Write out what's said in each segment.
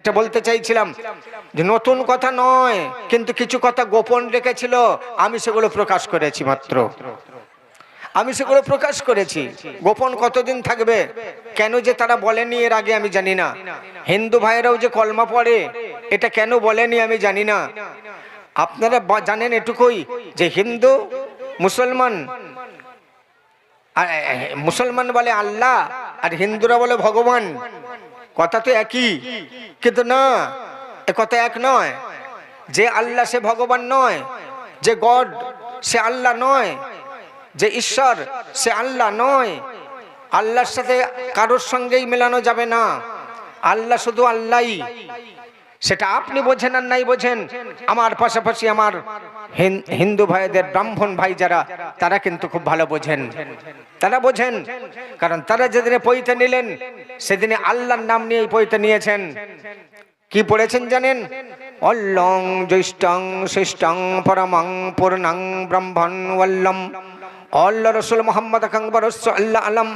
যেটা বলতে চাইছিলাম যে নতুন কথা নয়, কিন্তু কিছু কথা গোপন রেখেছিল, আমি সেগুলো প্রকাশ করেছি মাত্র। আমি সেগুলো প্রকাশ করেছি। গোপন কতদিন থাকবে? কেন যে তারা বলেনি এর আগে আমি জানি না। হিন্দু ভাইয়েরাও যে কলমা পড়ে এটা কেন বলেনি আমি জানি না। আপনারা জানেন এটুকুই যে হিন্দু মুসলমান, মুসলমান বলে আল্লাহ আর হিন্দুরা বলে ভগবান। কথা তো একই, কিন্তু না, এ কথা এক নয়। যে আল্লাহ সে ভগবান নয়, যে গড সে আল্লাহ নয়, যে ঈশ্বর সে আল্লাহ নয়। আল্লাহর সাথে কারোর সঙ্গেই মেলানো যাবে না। আল্লাহ শুধু আল্লাহই। সেটা আপনি বোঝেন আর নাই বোঝেন, আমার পাশাপাশি আমার হিন্দু ভাইদের ব্রাহ্মণ ভাই যারা, তারা কিন্তু খুব ভালো বোঝেন। তারা বোঝেন, কারণ তারা যেদিনে পৈতে নিলেন সেদিনে আল্লাহর নাম নিয়ে পৈতে নিয়েছেন। কি পড়েছেন জানেন? অল্লং জ্যৈষ্ঠং শ্রেষ্ঠং পরমং পূর্ণং ব্রহ্মণ ওয়াল্লম আল্লাহ রসুল মোহাম্মদ আকবরস্য আল্লাহ আলম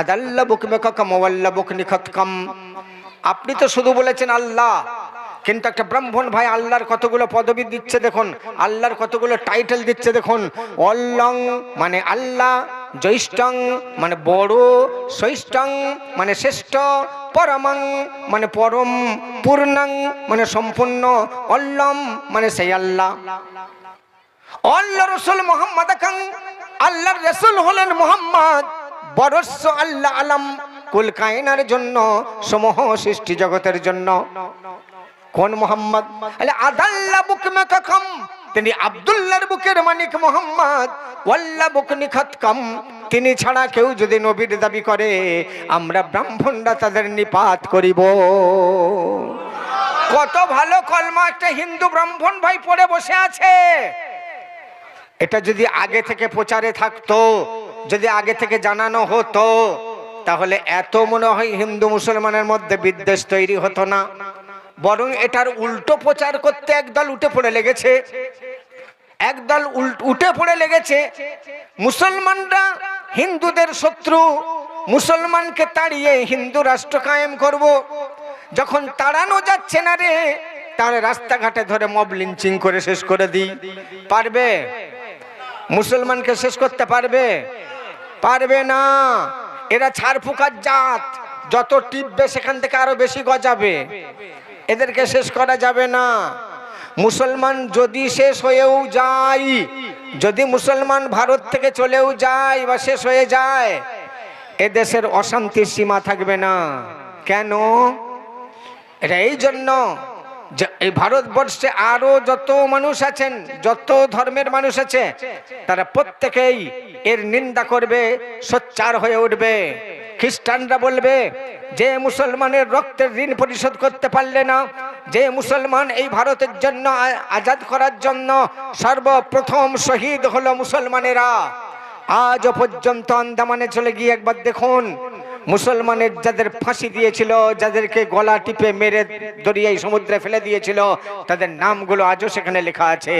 আদাল্লা বুকমেকম ওয়াল্লা বুক নিখতকম। আপনি তো শুধু বলেছেন আল্লাহ, কিন্তু একটা ব্রাহ্মণ ভাই আল্লাহর কতগুলো পদবি দিচ্ছে দেখুন, আল্লাহর কতগুলো টাইটেল দিচ্ছে দেখুন। অল্লং মানে আল্লাহ, জ্যৈষ্ঠং মানে বড়, শ্রেষ্ঠং মানে শ্রেষ্ঠ, পরমং মানে পরম, পূর্ণং মানে সম্পূর্ণ, অল্লম মানে সেই আল্লাহ। আল্লাহ রসুল মোহাম্মদ আকাং, আল্লাহর রসুল হলেন মোহাম্মদ, বরস্য আল্লাহ আলম, কুল কায়নার জন্য, সমূহ সৃষ্টি জগতের জন্য। কোন মোহাম্মদ? আদাল্লা বুক মেকাম, তিনি আব্দুল্লাহর বুকের মানিক মোহাম্মদ। ওয়াল্লা বুক নিখতকম, তিনি ছাড়া কেউ যদি নবীর দাবি করে আমরা ব্রাহ্মণরা তাদের নিপাত করিব। কত ভালো কলমা একটা হিন্দু ব্রাহ্মণ ভাই পড়ে বসে আছে। এটা যদি আগে থেকে প্রচারে থাকতো, যদি আগে থেকে জানানো হতো, তাহলে এত মনে হয় হিন্দু মুসলমানের মধ্যে বিদ্বেষ তৈরি হতো না। বরং এটার উল্টো প্রচার করতে একদল উঠে পড়ে লেগেছে, একদল উঠে পড়ে লেগেছে। মুসলমানরা হিন্দুদের শত্রু, মুসলমানকে তাড়িয়ে হিন্দু রাষ্ট্র কায়েম করব। যখন তাড়ানো যাচ্ছে না রে, তাহলে রাস্তাঘাটে ধরে মব লিঞ্চিং করে শেষ করে দিই। পারবে? মুসলমানকে শেষ করতে পারবে? পারবে না। এরা ছাড়ফুকার জাত, যত টিপবে সেখান থেকে আরো বেশি গজাবে। এদেরকে শেষ করা যাবে না। মুসলমান যদি শেষ হয়েও যায়, যদি মুসলমান ভারত থেকে চলেও যায় বা শেষ হয়ে যায়, এদেশের অশান্তির সীমা থাকবে না। কেন? এটা এই জন্য যে এই ভারতবর্ষে আরো যত মানুষ আছেন, যত ধর্মের মানুষ আছে, তারা প্রত্যেকেই এর নিন্দা করবে, সোচ্চার হয়ে উঠবে। খ্রিস্টানরা বলবে যে মুসলমানের রক্তের ঋণ পরিশোধ করতে পারলে না, যে মুসলমান এই ভারতের জন্য আজাদ করার জন্য সর্বপ্রথম শহীদ হলো মুসলমানেরা। আজও পর্যন্ত আন্দামানে চলে গিয়ে একবার দেখুন, মুসলমানের যাদের ফাঁসি দিয়েছিল, যাদেরকে গলা টিপে মেরে দরিয়ায় সমুদ্রে ফেলে দিয়েছিল, তাদের নামগুলো আজও সেখানে লেখা আছে।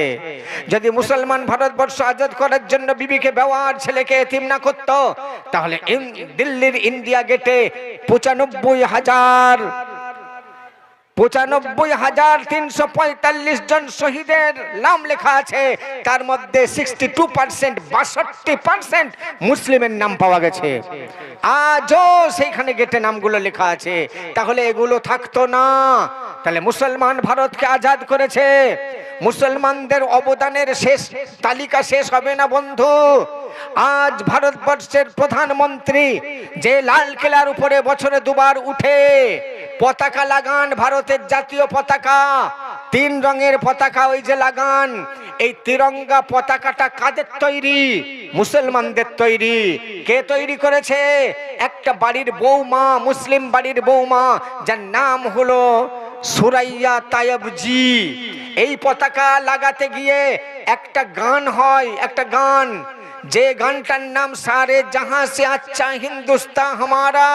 যদি মুসলমান ভারতবর্ষ আজাদ করার জন্য বিবিকে বেওয়ার, ছেলেকে এতিম না করত, তাহলে দিল্লির ইন্ডিয়া গেটে 95,345 জন শহীদের নাম লেখা আছে। তার মধ্যে 62%, 62% মুসলিমের নাম পাওয়া গেছে। আজও সেইখানে গেটে নামগুলো লেখা আছে। তাহলে এগুলো থাকতো না, তাহলে মুসলমান ভারতকে আজাদ করেছে। মুসলমানদের অবদানের শেষ তালিকা শেষ হবে না বন্ধু। আজ ভারতবর্ষের প্রধানমন্ত্রী যে লাল কেলার উপরে বছরে দুবার উঠে পতাকা লাগান, ভারতের জাতীয় পতাকা, 3 রঙের পতাকা ওই যে লাগান, এই তিরঙ্গা পতাকাটা কাদের তৈরি? মুসলমানদের তৈরি। কে তৈরি করেছে? একটা বাড়ির বৌমা, মুসলিম বাড়ির বৌমা, যার নাম হলো সুরাইয়া তায়েবজি। এই পতাকা লাগাতে গিয়ে একটা গান হয়, একটা গান যে গানটার নাম সারে জাহাঁ সে আচ্ছা হিন্দুস্তান হামারা,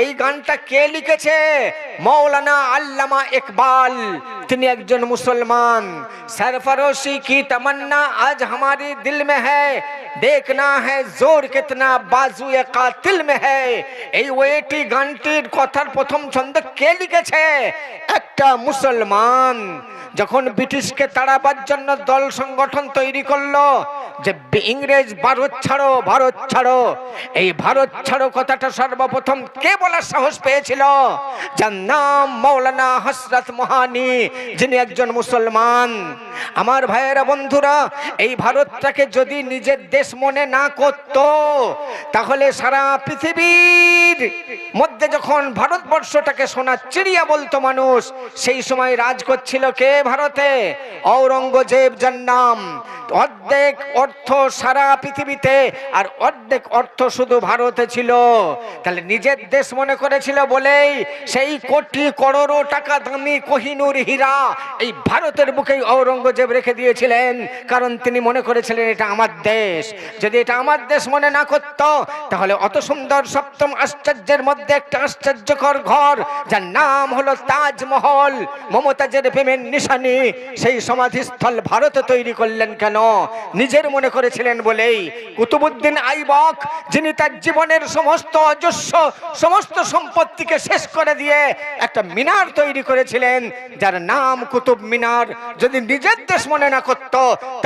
এই গানটা কে লিখেছে? মৌলানা আল্লামা ইকবাল। তিনি একজন মুসলমান। सरफरोशी की तमन्ना आज हमारे दिल में है, देखना है जोर कितना बाजुए कातिल में है। এই ওয়েটি গানটির কথার প্রথম ছন্দ কে লিখেছে? একটা মুসলমান। যখন ব্রিটিশকে তাড়াবার জন্য দল সংগঠন তৈরি করলো যে ইংরেজ ভারত ছাড়ো, ভারত ছাড়ো, এই ভারত ছাড়ো কথাটা সর্বপ্রথম কে বলার সাহস পেয়েছিল? যার নাম মৌলানা হযরত মোহানি, যিনি একজন মুসলমান। আমার ভাইয়েরা, বন্ধুরা, এই ভারতটাকে যদি নিজের দেশ মনে না করত, তাহলে সারা পৃথিবীর মধ্যে যখন ভারতবর্ষটাকে সোনার চিড়িয়া বলতো মানুষ, সেই সময় রাজ করছিল কে ভারতে? ঔরঙ্গজেব যার নাম। অর্ধেক অর্থ সারা পৃথিবীতে আর অর্ধেক অর্থ শুধু ভারতে ছিল। তাহলে নিজের দেশ মনে করেছিল বলেই সেই কোটি করোড় টাকা দামি কোহিনূর হীরা এই ভারতের বুকেই ঔরঙ্গজেব রেখে দিয়েছিলেন, কারণ তিনি মনে করেছিলেন এটা আমার দেশ। যদি এটা আমার দেশ মনে না করত, তাহলে অত সুন্দর সপ্তম আশ্চর্যের মধ্যে একটা আশ্চর্যকর ঘর যার নাম হলো তাজমহল, মমতাজের প্রেমের নিশানি, সেই সমাধিস্থল ভারতে তৈরি করলেন কেন? নিজের মনে করেছিলেন বলেই। কুতুবউদ্দিন আইবক, যিনি তার জীবনের সমস্ত অজস্র সমস্ত সম্পত্তিকে শেষ করে দিয়ে একটা মিনার তৈরি করেছিলেন যার নাম কুতুব মিনার। যদি নিজের দেশ মনে না করত,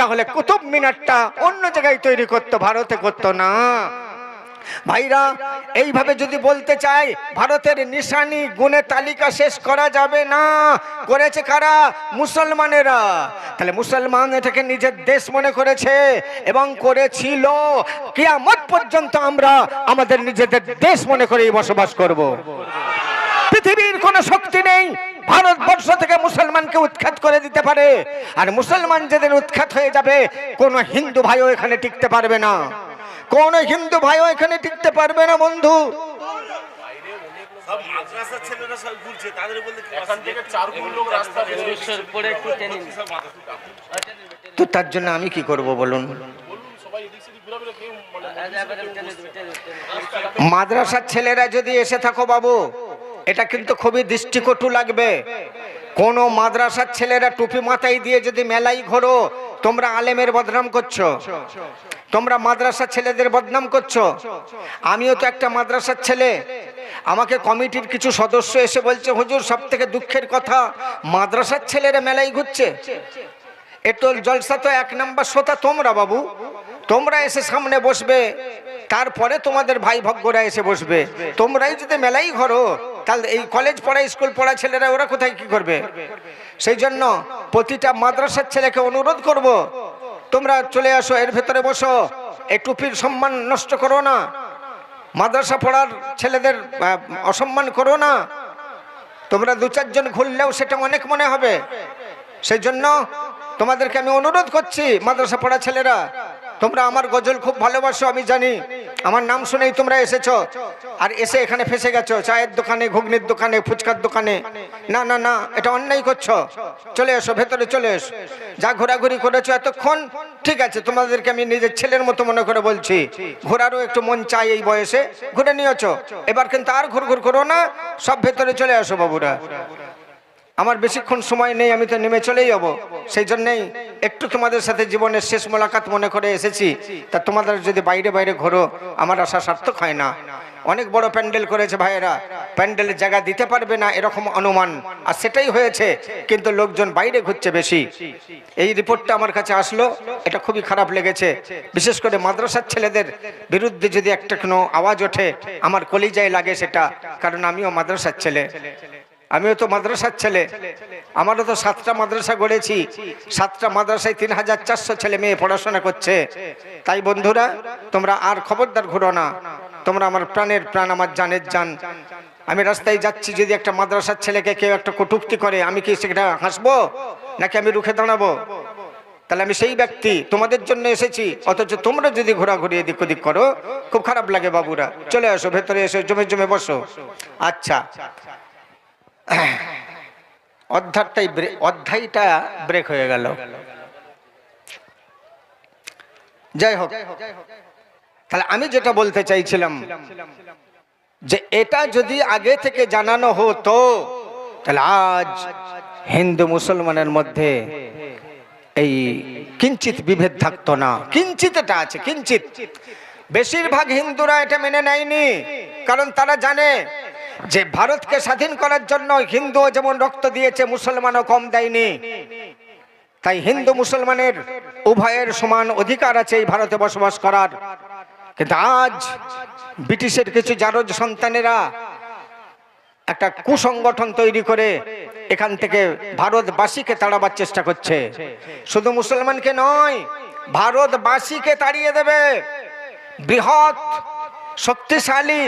তাহলে কুতুব মিনারটা অন্য জায়গায় তৈরি করত, ভারতে করত না। ভাইরা, এইভাবে যদি বলতে চাই, ভারতের নিশানি গুণে তালিকা শেষ করা যাবে না। করেছে কারা? মুসলমানেরা। তাহলে মুসলমান এটাকে নিজের দেশ মনে করেছে এবং করেছিল। কিয়ামত পর্যন্ত আমরা আমাদের নিজেদের দেশ মনে করেই বসবাস করব। পৃথিবীর কোনো শক্তি নেই ভারতবর্ষ থেকে মুসলমানকে উৎখাত করে দিতে পারে। আর মুসলমান যেদিন উৎখাত হয়ে যাবে, কোনো হিন্দু ভাইও এখানে টিকতে পারবে না। কোন হিন্দু ভাইও এখানে টিকতে পারবে না বন্ধু। তো তার জন্য আমি কি করব বলুন? মাদ্রাসার ছেলেরা যদি এসে থাকো বাবু, এটা কিন্তু খুবই দৃষ্টিকটু লাগবে। কোন মাদ্রাসার ছেলেরা টুপি মাথায় দিয়ে যদি মেলাই ঘোরো, তোমরা আলেমের বদনাম করছো, তোমরা মাদ্রাসার ছেলেদের বদনাম করছো। আমিও তো একটা মাদ্রাসার ছেলে। আমাকে কমিটির কিছু সদস্য এসে বলছে, হুজুর সব থেকে দুঃখের কথা, মাদ্রাসার ছেলেরা মেলাই ঘুরছে। এটোল জলসা তো এক নাম্বার শ্রোতা তোমরা বাবু। তোমরা এসে সামনে বসবে, তারপরে তোমাদের ভাই ভগ্গরা এসে বসবে। তোমরাই যদি মেলাই ঘরো, তাহলে এই কলেজ পড়া স্কুল পড়া ছেলেরা ওরা কোথায় কি করবে? সেই জন্য প্রতিটা মাদ্রাসার ছেলেকে অনুরোধ করব, তোমরা চলে আসো, এর ভেতরে বসো, এই টুপির সম্মান নষ্ট করো না, মাদ্রাসা পড়ার ছেলেদের অসম্মান করো না। তোমরা দু চারজন ঘুরলেও সেটা অনেক মনে হবে। সেই জন্য তোমাদেরকে আমি অনুরোধ করছি, মাদ্রাসা পড়া ছেলেরা, তোমরা আমার গজল খুব ভালোবাসো, আমি জানি। আমার নাম শুনেই তোমরা এসেছো, আর এসে এখানে ফেসে গেছো চায়ের দোকানে, ঘুগনির দোকানে, ফুচকার দোকানে। না না না, এটা অন্যায় করছো। চলে এসো, ভেতরে চলে এসো। যা ঘোরাঘুরি করেছো এতক্ষণ, ঠিক আছে, তোমাদেরকে আমি নিজের ছেলের মতো মনে করে বলছি, ঘোরারও একটু মন চাই এই বয়সে, ঘুরে নিয়েছো। এবার কিন্তু আর ঘুরঘুর করো না, সব ভেতরে চলে আসো বাবুরা। আমার বেশিক্ষণ সময় নেই, আমি তো নেমে চলেই যাব। সেই জন্যেই একটু তোমাদের সাথে জীবনের শেষ মোলাকাত মনে করে এসেছি। তা তোমাদের যদি বাইরে বাইরে ঘোরো, আমার আশা সার্থক হয় না। অনেক বড় প্যান্ডেল করেছে ভাইয়েরা, প্যান্ডেলের জায়গা দিতে পারবে না এরকম অনুমান, আর সেটাই হয়েছে। কিন্তু লোকজন বাইরে ঘুরছে বেশি। এই রিপোর্টটা আমার কাছে আসলো, এটা খুবই খারাপ লেগেছে। বিশেষ করে মাদ্রাসার ছেলেদের বিরুদ্ধে যদি একটা কোনো আওয়াজ ওঠে, আমার কলিজায় লাগে সেটা। কারণ আমিও মাদ্রাসার ছেলে, আমিও তো মাদ্রাসার ছেলে। আমারও তো 7টা মাদ্রাসা গড়েছি, 7টা মাদ্রাসায় 3400 ছেলে মেয়ে পড়াশোনা করছে। তাই বন্ধুরা, তোমরা আর খবরদার ঘুরো না। তোমরা আমার প্রাণের প্রাণ, আমার জানের জান। আমি রাস্তায় যাচ্ছি, যদি একটা মাদ্রাসার ছেলেকে কেউ একটা কটূক্তি করে, আমি কি সেটা হাসবো নাকি আমি রুখে দাঁড়াবো? তাহলে আমি সেই ব্যক্তি, তোমাদের জন্য এসেছি। অথচ তোমরা যদি ঘোরাঘুরি এদিক ওদিক করো, খুব খারাপ লাগে বাবুরা। চলে আসো, ভেতরে এসে জমে জমে বসো। আচ্ছা, অধ্যায়টা ব্রেক হয়ে গেল। যাই হোক, তাহলে আমি যেটা বলতে চাইছিলাম যে এটা যদি আগে থেকে জানানো হতো তাহলে আজ হিন্দু মুসলমানের মধ্যে এই কিঞ্চিত বিভেদ থাকতো না। কিঞ্চিত এটা আছে, কিঞ্চিত। বেশিরভাগ হিন্দুরা এটা মেনে নেয়নি, কারণ তারা জানে যে ভারতকে স্বাধীন করার জন্য হিন্দুও যেমন রক্ত দিয়েছে, মুসলমানও কম দেয়নি। তাই হিন্দু মুসলমানের উভয়ের সমান অধিকার আছে এই ভারতে বসবাস করার। কিন্তু আজ ব্রিটিশের কিছু জারজ সন্তানেরা একটা কুসংগঠন তৈরি করে এখান থেকে ভারতবাসীকে তাড়াবার চেষ্টা করছে। শুধু মুসলমানকে নয়, ভারতবাসীকে তাড়িয়ে দেবে। বৃহৎ শক্তিশালী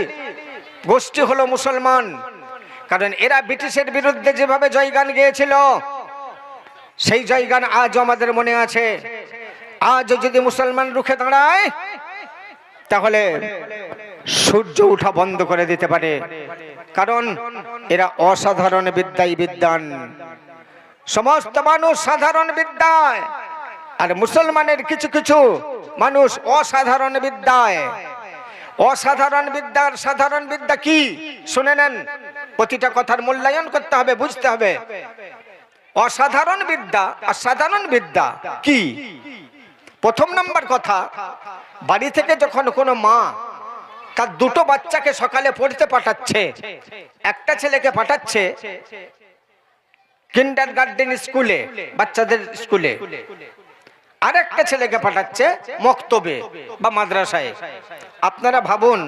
গোষ্ঠী হলো মুসলমান, কারণ এরা ব্রিটিশের বিরুদ্ধে যেভাবে জয়গান গেয়েছিল সেই জয়গান আজও আমাদের মনে আছে। আজও যদি মুসলমান রুখে দাঁড়ায় তাহলে সূর্য উঠা বন্ধ করে দিতে পারে, কারণ এরা অসাধারণ বিদ্যায় বিদ্বান। সমস্ত মানুষ সাধারণ বিদ্যায়, আর মুসলমানের কিছু কিছু মানুষ অসাধারণ বিদ্যায়। অসাধারণ বিদ্যার সাধারণ বিদ্যা কি শুনে নেন, প্রতিটা কথার মূল্যায়ন করতে হবে, বুঝতে হবে। অসাধারণ বিদ্যা আর সাধারণ বিদ্যা কি? প্রথম নাম্বার কথা, বাড়ি থেকে যখন কোনো মা তার দুটো বাচ্চাকে সকালে পড়তে পাঠাচ্ছে, একটা ছেলেকে পাঠাচ্ছে কিন্ডারগার্টেন স্কুলে, বাচ্চাদের স্কুলে, আরেকটা ছেলেকে পাঠাচ্ছে মক্তবে বা মাদ্রাসায়। আপনারা ভাবুন